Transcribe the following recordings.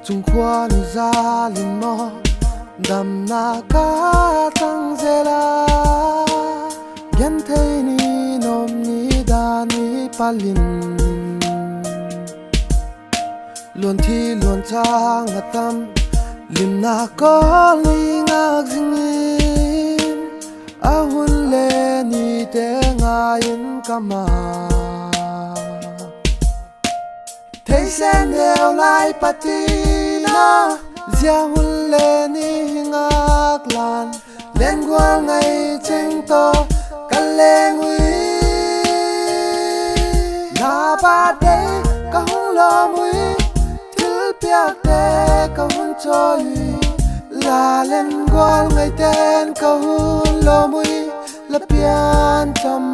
chung khoa nu za lin mo dam na ka tang zela gen thei ni nom ni da ni palin luon thi luon chang atam lim na ko li ngak zingin a hun le ni te ngayin kama thei sen deo lai patina zia hun le ni ngak lan len gwa ngai cheng to kan leng ui na ba de ka hung lo mui til piak te ka hun choi la len gwa ngai ten ka hun lo mui la pian cham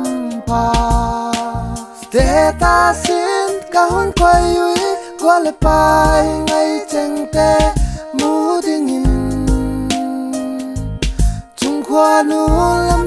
pa te ta sin ka hun khoi ui gwa le pai ngai cheng te mu ding in chung khoa nu lam